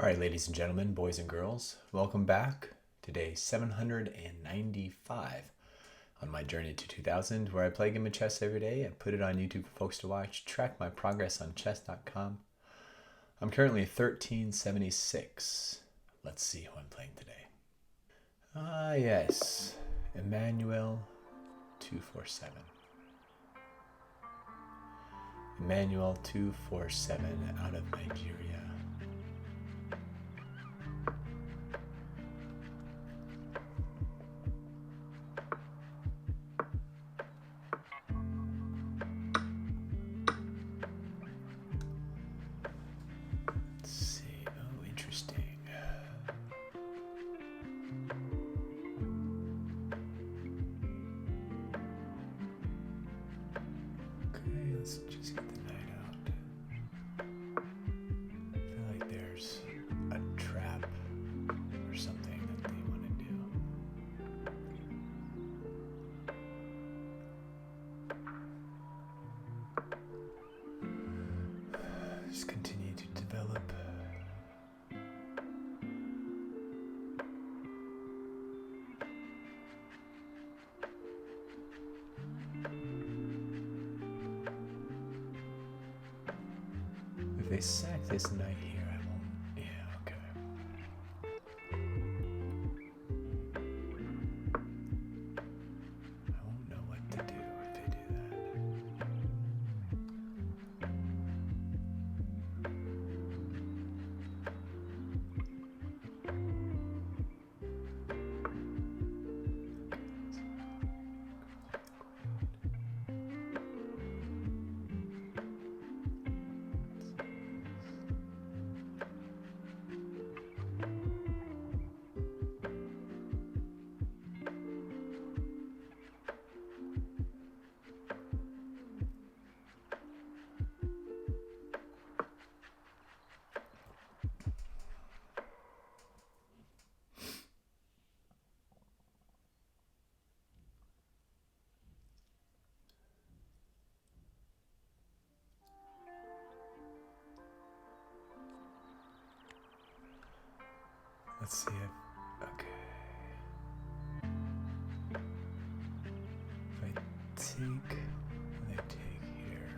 All right, ladies and gentlemen, boys and girls, welcome back to day 795 on my journey to 2000, where I play a game of chess every day and put it on YouTube for folks to watch, track my progress on chess.com. I'm currently 1376. Let's see who I'm playing today. Ah, yes, Emmanuel 247. Emmanuel 247 out of Nigeria. Let's just get the knight out. I feel like there's a trap or something that they want to do. Just continue to develop. If they sack this knight here, I won't. Yeah, okay. I won't know what to do if they do that. Let's see if, okay. If I take, and I take here.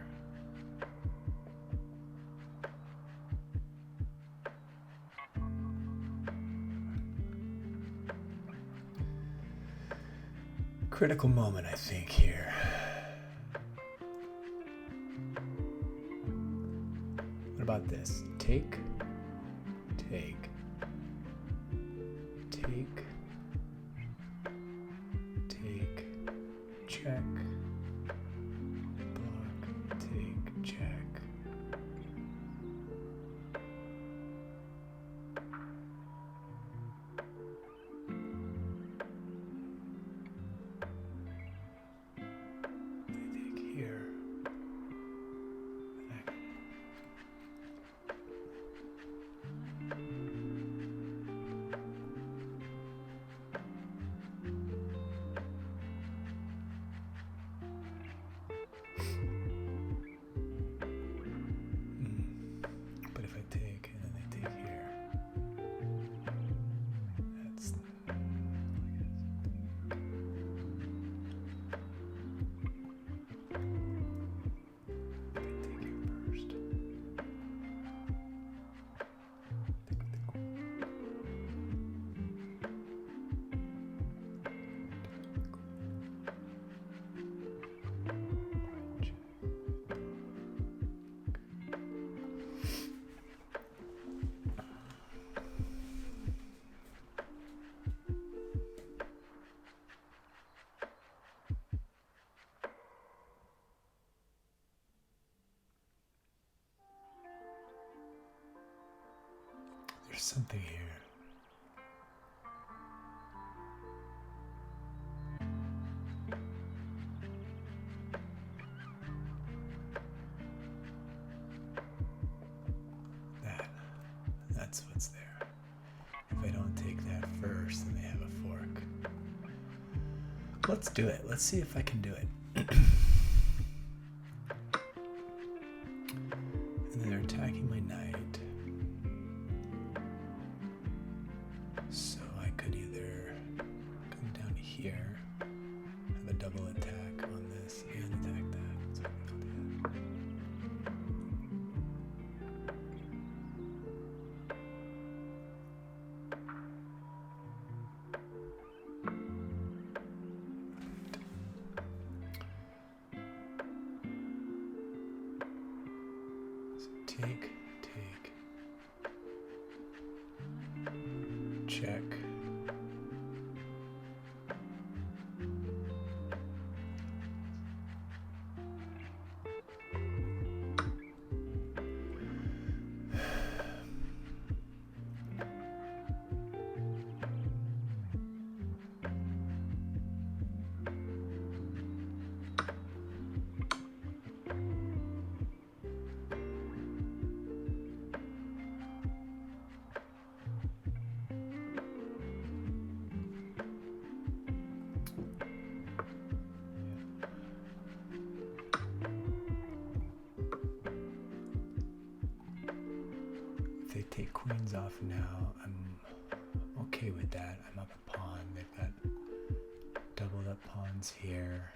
Critical moment, I think, here. What about this? Take, take. Take, take, check, block, take, check. They take here. But if I take and then they take here, that's they take here first. There's something here. That's what's there. If I don't take that first, then they have a fork. Let's do it. Let's see if I can do it. And then they're attacking my knight. check. If they take queens off now, I'm okay with that. I'm up a pawn. They've got doubled up pawns here.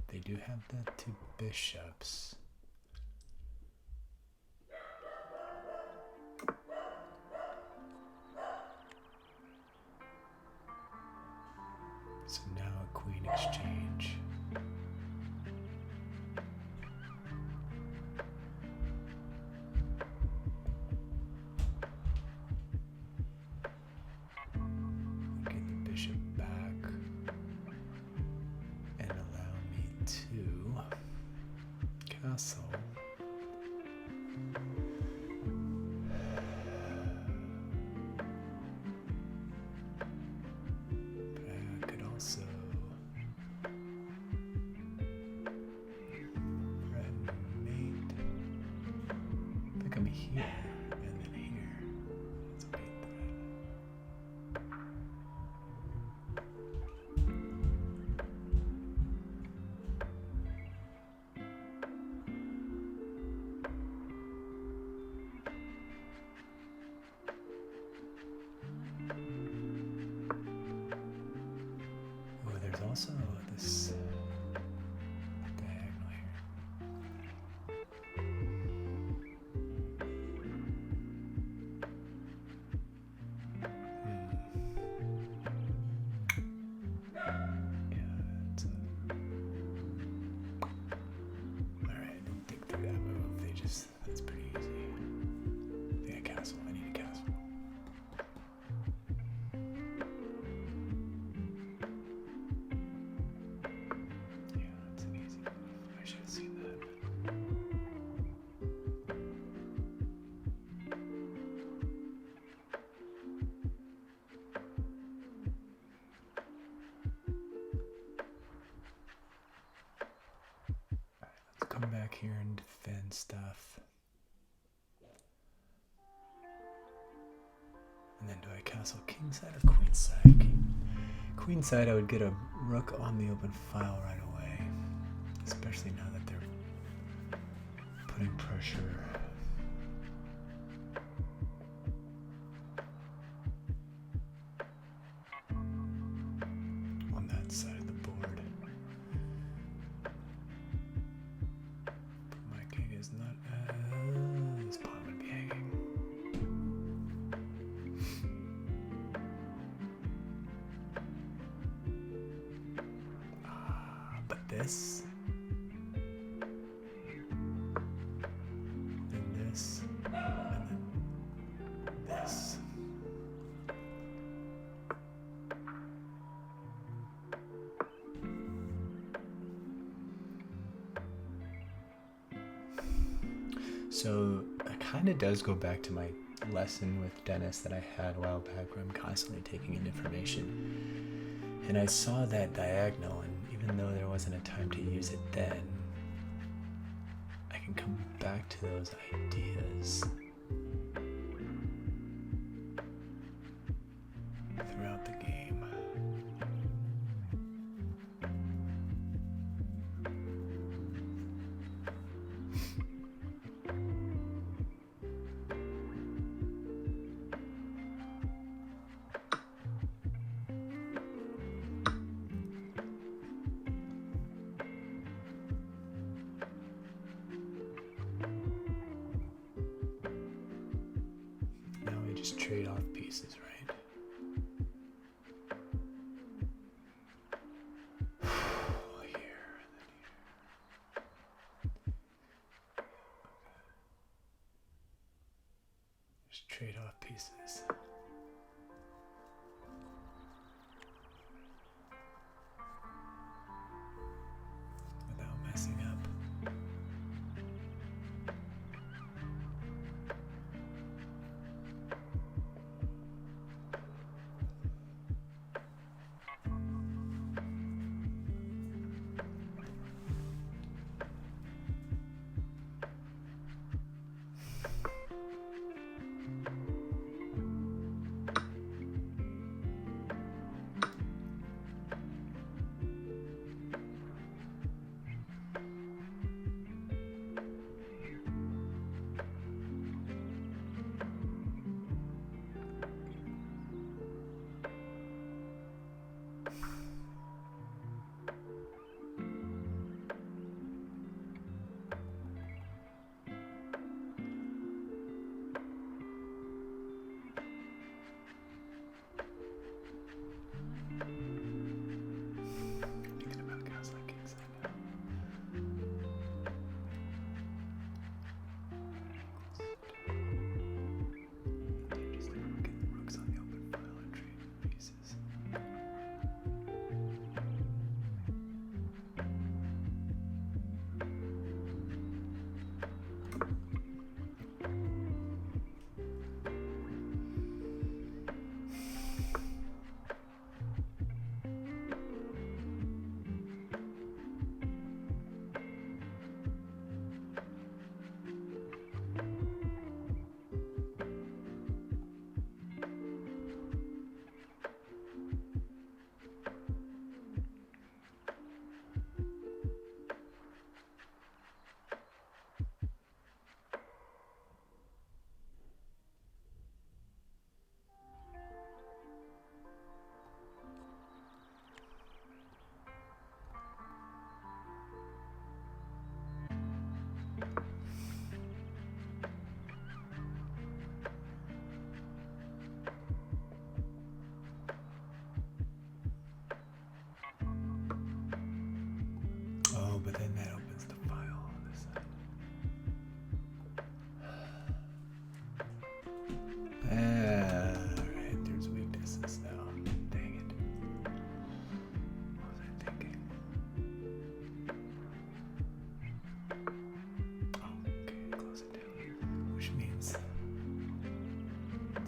They do have the two bishops. So now a queen exchange. Get the bishop back and allow me to castle. So red mate. I think I'm here and then here. Let's mate that. Oh, there's also this diagonal here. Yeah, it's alright, don't think through that move. That's pretty easy. Yeah, castle. I need a castle. Yeah, that's an easy move. I should have seen that. Let's come back here and defend stuff. And then do I castle kingside or queenside? Queenside, I would get a rook on the open file right away. Especially now that they're putting pressure. On that side of the board. My king is not this pawn would be hanging. But this and this and then this. So it kind of does go back to my lesson with Dennis that I had a while back where I'm constantly taking in information. And I saw that diagonal, and even though there wasn't a time to use it then, I can come back to those ideas throughout the game. Just trade off pieces, right? Here and then here. Just trade off pieces.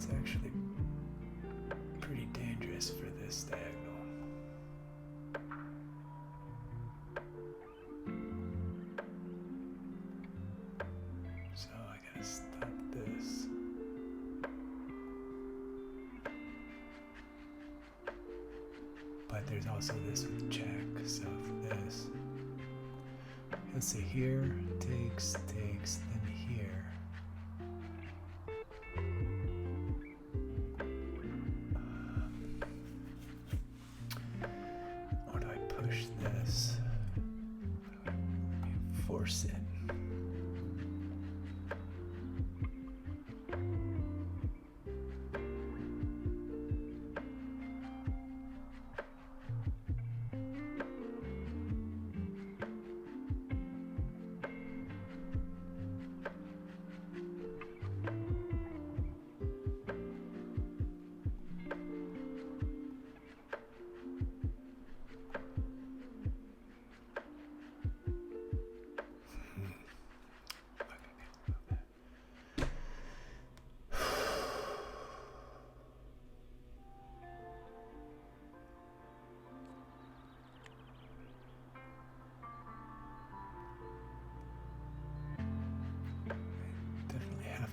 It's actually pretty dangerous for this diagonal. So I gotta stop this. But there's also this with check, so for this, let's see, here, takes, then here. Or do I push this? Force it.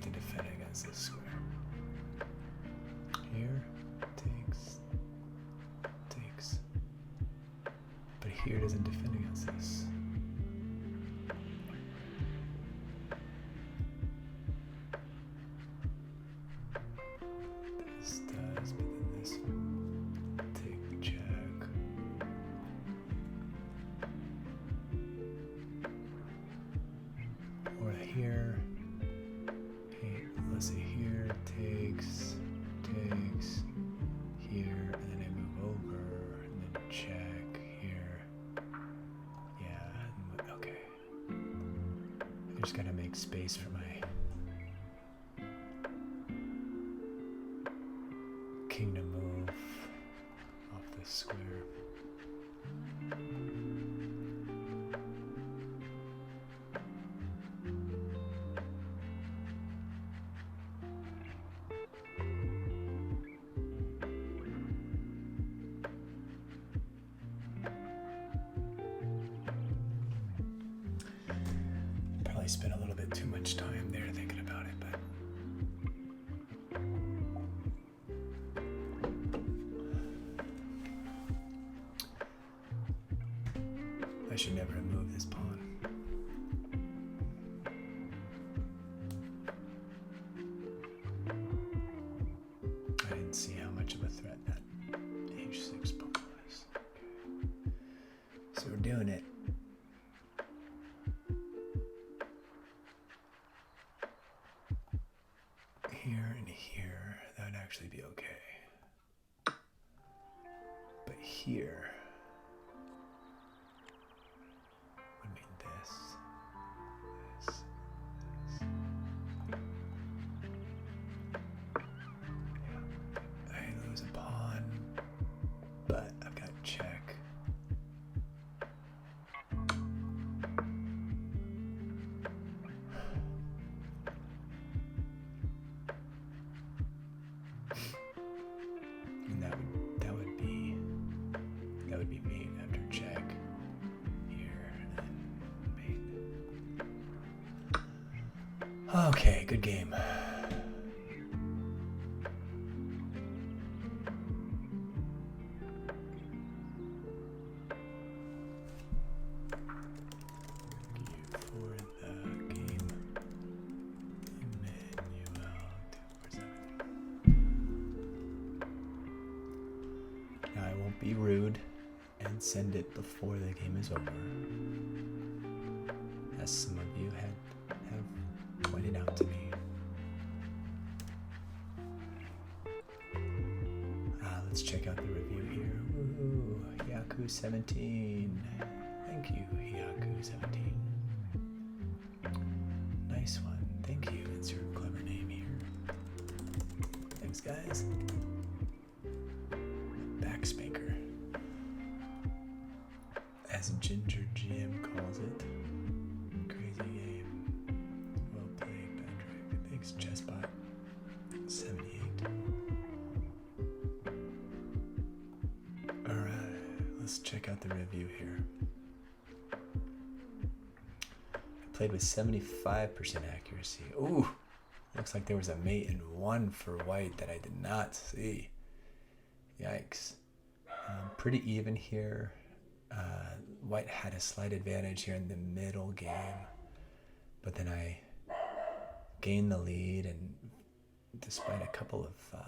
To defend against this square. Here, takes. But here doesn't defend against this. This does, but then this take check. Or here. Let's see, here, takes, here, and then I move over, and then check, here, yeah, okay. I just gotta make space for my king to move off this square. Spent a little bit too much time there thinking about it, but I should never have moved this pawn. I didn't see how much of a threat that h6 pawn was. Okay. So we're doing it. Here and here, that would actually be okay. But here would mean this. Yeah. I lose a pawn, but I've got check. That would be mate after check here, and then mate. Okay, good game. Be rude and send it before the game is over, as some of you have pointed out to me. Let's check out the review here. Woohoo, Hikaru17. Thank you, Hikaru17. Nice one. Thank you. Insert a clever name here. Thanks, guys. Backspanker, as Ginger GM calls it. Crazy game. Well played, Patrick. Thanks, Chessbot78. let's check out the review here. I played with 75% accuracy. Ooh, looks like there was a mate in 1 for white that I did not see. Yikes. Pretty even here. White had a slight advantage here in the middle game, but then I gained the lead, and despite a couple of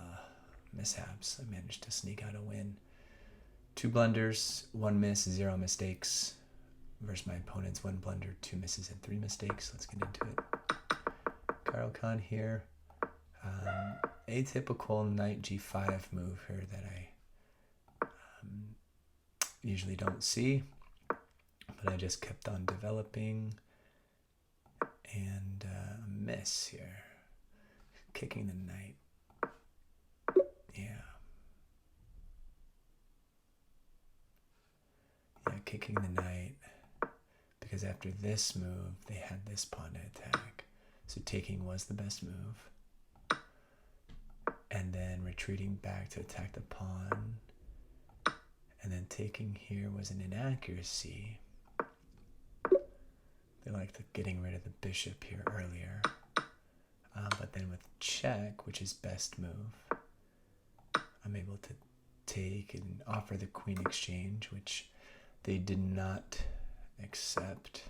mishaps, I managed to sneak out a win. 2 blunders, 1 miss, 0 mistakes versus my opponent's 1 blunder, 2 misses, and 3 mistakes. Let's get into it. Carlsen here. Atypical knight g5 move here that I usually don't see, but I just kept on developing, and a miss here, kicking the knight. Yeah, kicking the knight, because after this move they had this pawn to attack, so taking was the best move, and then retreating back to attack the pawn. And then taking here was an inaccuracy. They liked getting rid of the bishop here earlier. But then with check, which is best move, I'm able to take and offer the queen exchange, which they did not accept.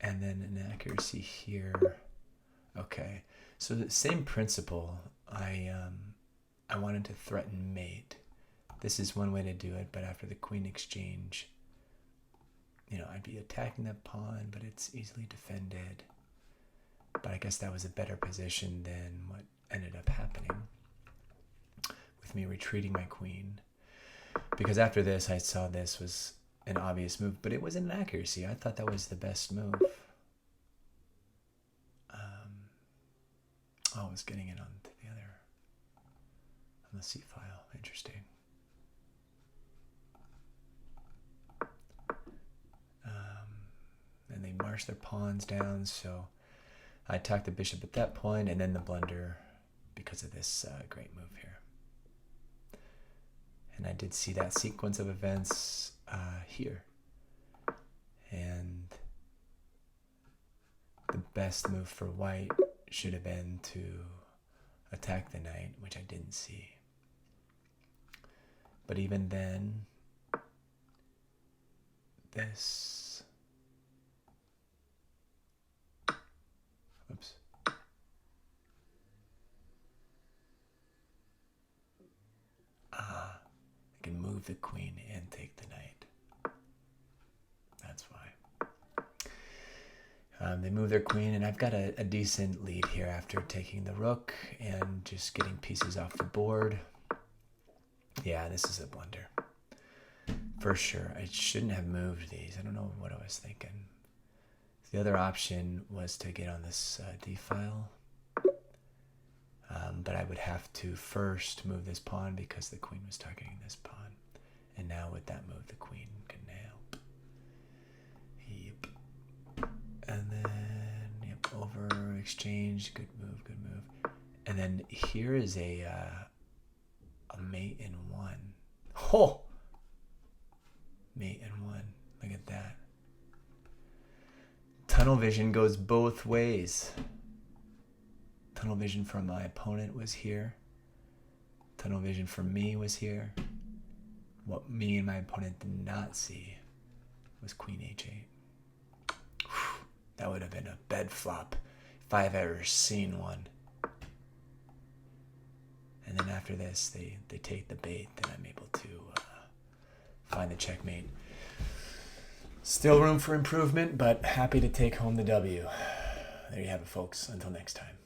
And then an accuracy here. Okay, so the same principle. I wanted to threaten mate. This is one way to do it, but after the queen exchange, I'd be attacking that pawn, but it's easily defended. But I guess that was a better position than what ended up happening with me retreating my queen. Because after this, I saw this was an obvious move, but it was an accuracy. I thought that was the best move. I was getting it on the C file. Interesting. And they march their pawns down, so I attacked the bishop at that point, and then the blunder because of this great move here. And I did see that sequence of events here. And the best move for white should have been to attack the knight, which I didn't see. But even then, this... Oops. I can move the queen and take the knight. That's why. They move their queen, and I've got a decent lead here after taking the rook and just getting pieces off the board. Yeah, this is a blunder. For sure. I shouldn't have moved these. I don't know what I was thinking. The other option was to get on this D file. But I would have to first move this pawn because the queen was targeting this pawn. And now with that move, the queen can help. Yep. And then, yep, over exchange. Good move, good move. And then here is a mate in 1. Oh! Mate in 1. Look at that. Tunnel vision goes both ways. Tunnel vision from my opponent was here. Tunnel vision from me was here. What me and my opponent did not see was queen h8. Whew, that would have been a bed flop if I've ever seen one. And then after this, they take the bait, then I'm able to find the checkmate. Still room for improvement, but happy to take home the W. There you have it, folks. Until next time.